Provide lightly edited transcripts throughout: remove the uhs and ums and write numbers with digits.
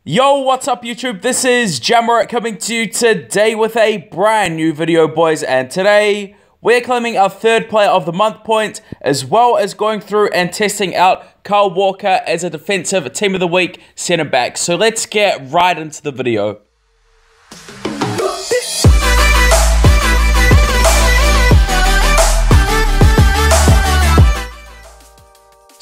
Yo, what's up YouTube? This is JamMerit coming to you today with a brand new video, boys. And today, we're claiming our third player of the month point, as well as going through and testing out Kyle Walker as a defensive team of the week center back. So let's get right into the video.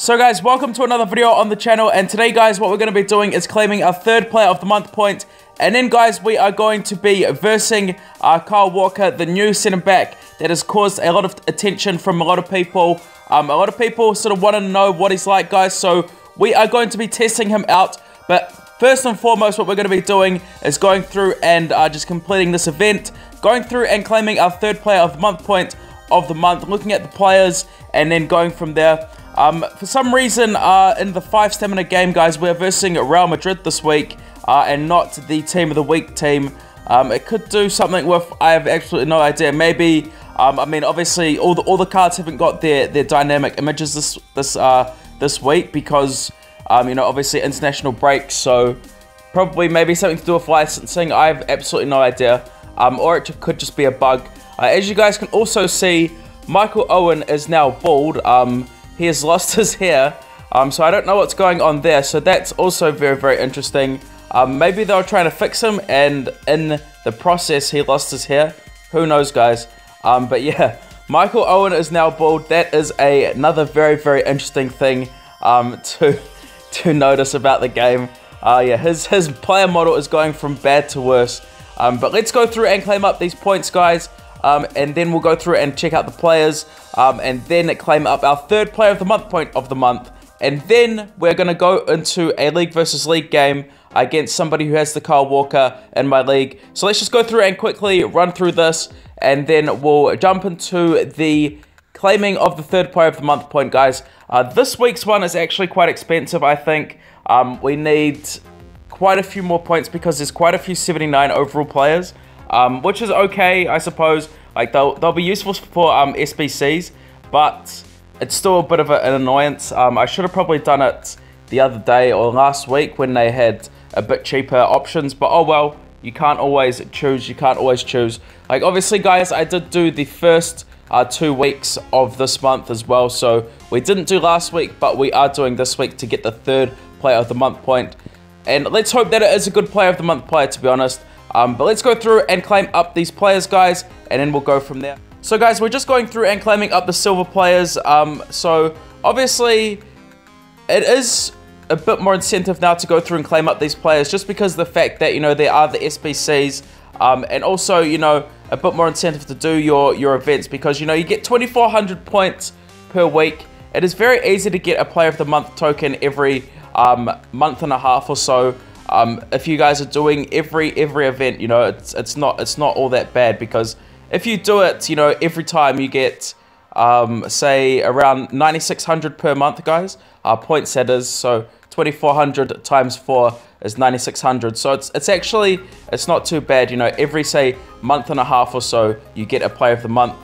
So guys, welcome to another video on the channel, and today guys, what we're going to be doing is claiming our third player of the month point, and then guys, we are going to be versing Kyle Walker, the new centre back that has caused a lot of attention from a lot of people. A lot of people sort of want to know what he's like, guys, so we are going to be testing him out. But first and foremost, what we're going to be doing is going through and just completing this event, going through and claiming our third player of the month point of the month, looking at the players, and then going from there. For some reason, in the 5 stamina game, guys, we're versing Real Madrid this week, and not the team of the week team. It could do something with, I have absolutely no idea. Maybe, I mean, obviously, all the cards haven't got their dynamic images this week because, you know, obviously international break. So probably maybe something to do with licensing. I have absolutely no idea. Or it could just be a bug. As you guys can also see, Michael Owen is now bald. He has lost his hair, so I don't know what's going on there. So that's also very, very interesting. Maybe they were trying to fix him, and in the process, he lost his hair. Who knows, guys? But yeah, Michael Owen is now bald. That is another very, very interesting thing to notice about the game. Yeah, his player model is going from bad to worse. But let's go through and claim up these points, guys. And then we'll go through and check out the players, and then claim up our third player of the month point of the month. And then we're going to go into a league versus league game against somebody who has the Kyle Walker in my league. So let's just go through and quickly run through this, and then we'll jump into the claiming of the third player of the month point, guys. This week's one is actually quite expensive, I think. We need quite a few more points because there's quite a few 79 overall players. Which is okay, I suppose. Like they'll be useful for SBCs, but it's still a bit of an annoyance. I should have probably done it the other day or last week when they had a bit cheaper options. But oh well, you can't always choose. You can't always choose. Like obviously, guys, I did do the first 2 weeks of this month as well. So we didn't do last week, but we are doing this week to get the third player of the month point. And let's hope that it is a good player of the month player, to be honest. But let's go through and claim up these players, guys, and then we'll go from there. So, guys, we're just going through and claiming up the silver players. So, obviously, it is a bit more incentive now to go through and claim up these players just because of the fact that, you know, they are the SBCs. And also, you know, a bit more incentive to do your events because, you know, you get 2,400 points per week. It is very easy to get a player of the month token every month and a half or so. If you guys are doing every event, you know, it's not all that bad because if you do it, you know, every time you get, say around 9,600 per month, guys, points that is. So 2,400 times 4 is 9,600. So it's not too bad, you know, every say month and a half or so, you get a player of the month,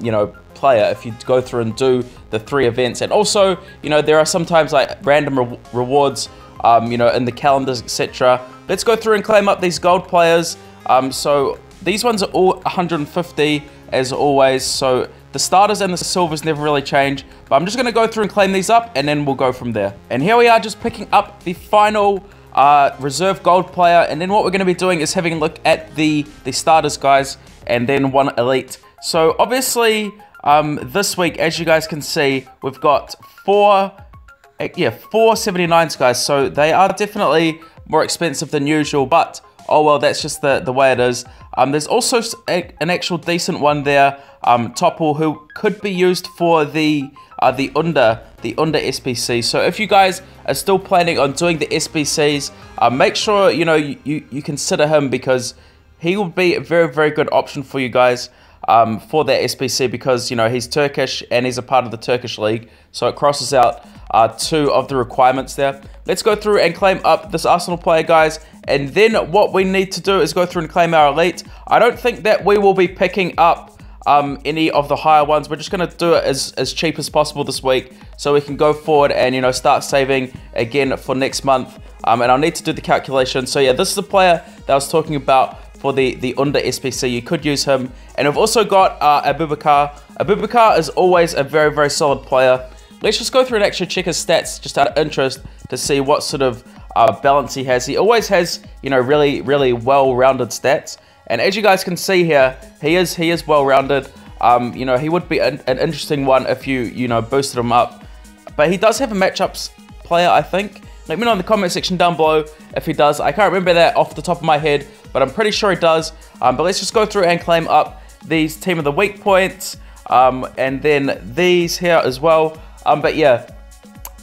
you know, player if you go through and do the 3 events. And also, you know, there are sometimes like random rewards, you know, in the calendars, etc. Let's go through and claim up these gold players. So these ones are all 150 as always. So the starters and the silvers never really change. But I'm just going to go through and claim these up, and then we'll go from there. And here we are, just picking up the final reserve gold player. And then what we're going to be doing is having a look at the starters, guys, and then 1 elite. So obviously, this week, as you guys can see, we've got 4 79s, guys, so they are definitely more expensive than usual, but oh well, that's just the way it is. There's also an actual decent one there, Topple, who could be used for the under SBC. So if you guys are still planning on doing the SBCs, make sure, you know, you consider him because he will be a very, very good option for you guys. For that SBC because, you know, he's Turkish and he's a part of the Turkish league, so it crosses out 2 of the requirements there. Let's go through and claim up this Arsenal player, guys, and then what we need to do is go through and claim our elite. I don't think that we will be picking up any of the higher ones. We're just going to do it as cheap as possible this week so we can go forward and, you know, start saving again for next month. and I'll need to do the calculation. So yeah, this is the player that I was talking about for the under SPC. You could use him. And we've also got Abubakar. Abubakar is always a very, very solid player. Let's just go through and actually check his stats just out of interest to see what sort of balance he has. He always has, you know, really, really well-rounded stats. And as you guys can see here, he is well-rounded. You know, he would be an interesting one if you know, boosted him up. But he does have a matchups player, I think. Let me know in the comment section down below if he does. I can't remember that off the top of my head, but I'm pretty sure he does. But let's just go through and claim up these Team of the Week points, and then these here as well. But yeah,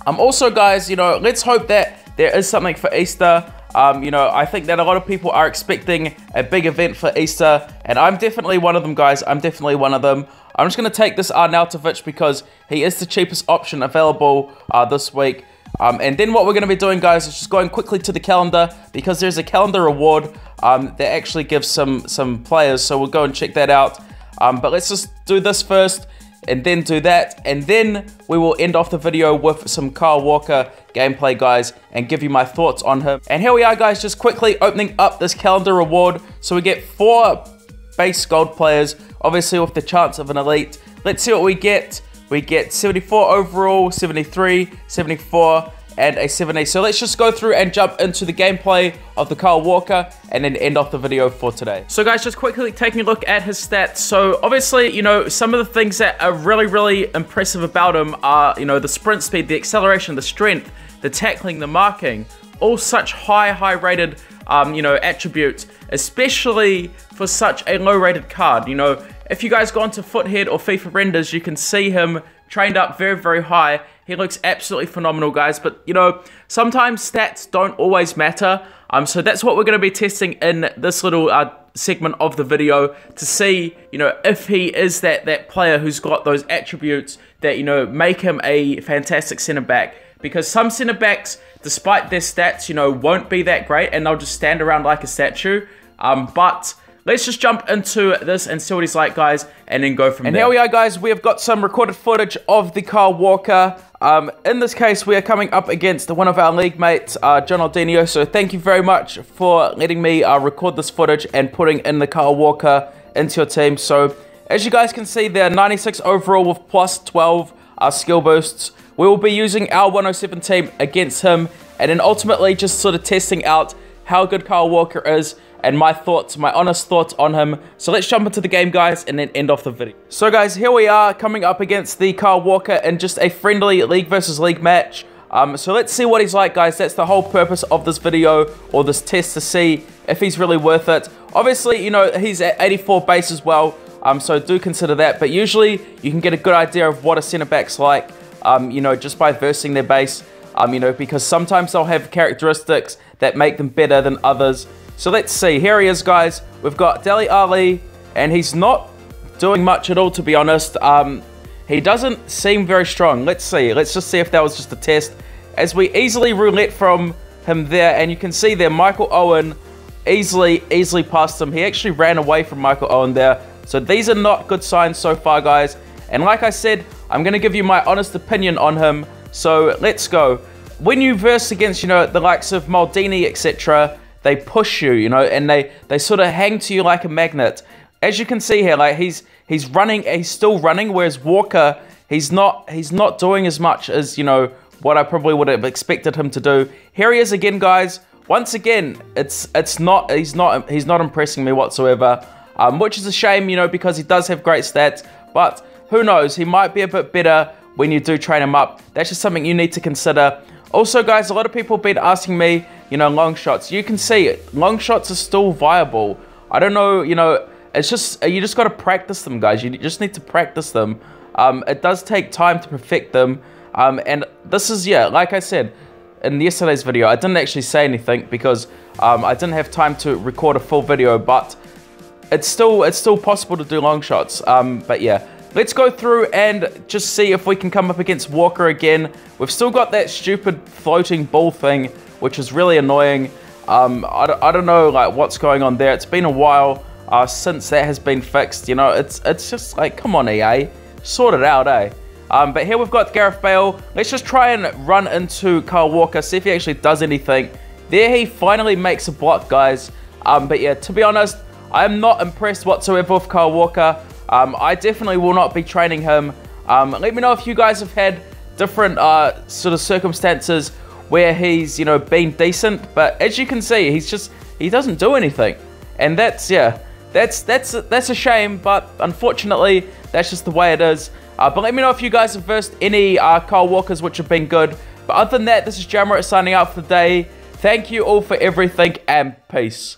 also guys, you know, let's hope that there is something for Easter. You know, I think that a lot of people are expecting a big event for Easter, and I'm definitely one of them, guys. I'm definitely one of them. I'm just going to take this Arnautovic because he is the cheapest option available this week. And then what we're going to be doing, guys, is just going quickly to the calendar, because there's a calendar reward that actually gives some players, so we'll go and check that out. But let's just do this first, and then do that, and then we will end off the video with some Kyle Walker gameplay, guys, and give you my thoughts on him. And here we are, guys, just quickly opening up this calendar reward. So we get 4 base gold players, obviously with the chance of an elite. Let's see what we get. We get 74 overall, 73, 74, and a 70. So let's just go through and jump into the gameplay of the Kyle Walker and then end off the video for today. So guys, just quickly taking a look at his stats. So obviously, you know, some of the things that are really, really impressive about him are, you know, the sprint speed, the acceleration, the strength, the tackling, the marking, all such high rated, you know, attributes, especially for such a low rated card. You know, if you guys go onto Foothead or FIFA renders, you can see him trained up very, very high. He looks absolutely phenomenal, guys. But, you know, sometimes stats don't always matter. So that's what we're going to be testing in this little segment of the video, to see, you know, if he is that player who's got those attributes that, you know, make him a fantastic centre-back. Because some centre-backs, despite their stats, you know, won't be that great, and they'll just stand around like a statue. But let's just jump into this and see what he's like, guys, and then go from there. And here we are, guys. We have got some recorded footage of the Kyle Walker. In this case, we are coming up against one of our league mates, John Aldinio. So thank you very much for letting me record this footage and putting in the Kyle Walker into your team. So as you guys can see, they're 96 overall with plus 12 skill boosts. We will be using our 107 team against him, and then ultimately just sort of testing out how good Kyle Walker is and my thoughts, my honest thoughts on him. So let's jump into the game, guys, and then end off the video. So guys, here we are coming up against the Kyle Walker in just a friendly league versus league match. So let's see what he's like, guys. That's the whole purpose of this video, or this test, to see if he's really worth it. Obviously, you know, he's at 84 base as well, so do consider that. But usually you can get a good idea of what a centre-back's like, you know, just by versing their base, you know, because sometimes they'll have characteristics that make them better than others. So let's see. Here he is, guys. We've got Dele Alli, and he's not doing much at all, to be honest. He doesn't seem very strong. Let's see. Let's just see if that was just a test. As we easily roulette from him there, and you can see there, Michael Owen easily passed him. He actually ran away from Michael Owen there. So these are not good signs so far, guys. And like I said, I'm going to give you my honest opinion on him. So let's go. When you verse against, you know, the likes of Maldini, etc., they push you, you know, and they sort of hang to you like a magnet. As you can see here, like he's running, he's still running, whereas Walker, he's not doing as much as, you know, what I probably would have expected him to do. Here he is again, guys. Once again, he's not impressing me whatsoever, which is a shame, you know, because he does have great stats. But who knows? He might be a bit better when you do train him up. That's just something you need to consider. Also, guys, a lot of people have been asking me, you know, long shots. You can see it. Long shots are still viable. I don't know, you know, it's just, you just got to practice them, guys. You just need to practice them. It does take time to perfect them. And this is, yeah, like I said in yesterday's video, I didn't actually say anything because I didn't have time to record a full video, but it's still possible to do long shots. But yeah, let's go through and just see if we can come up against Walker again. We've still got that stupid floating ball thing, which is really annoying. I don't know, like, what's going on there. It's been a while since that has been fixed. You know, it's just like, come on, EA, sort it out, eh? But here we've got Gareth Bale. Let's just try and run into Kyle Walker, see if he actually does anything. there he finally makes a block, guys. But yeah, to be honest, I'm not impressed whatsoever with Kyle Walker. I definitely will not be training him. Let me know if you guys have had different sort of circumstances where he's, you know, been decent. But as you can see, he doesn't do anything. And that's a shame, but unfortunately, that's just the way it is. But let me know if you guys have versed any Kyle Walkers which have been good. But other than that, this is JamMerit signing out for the day. Thank you all for everything, and peace.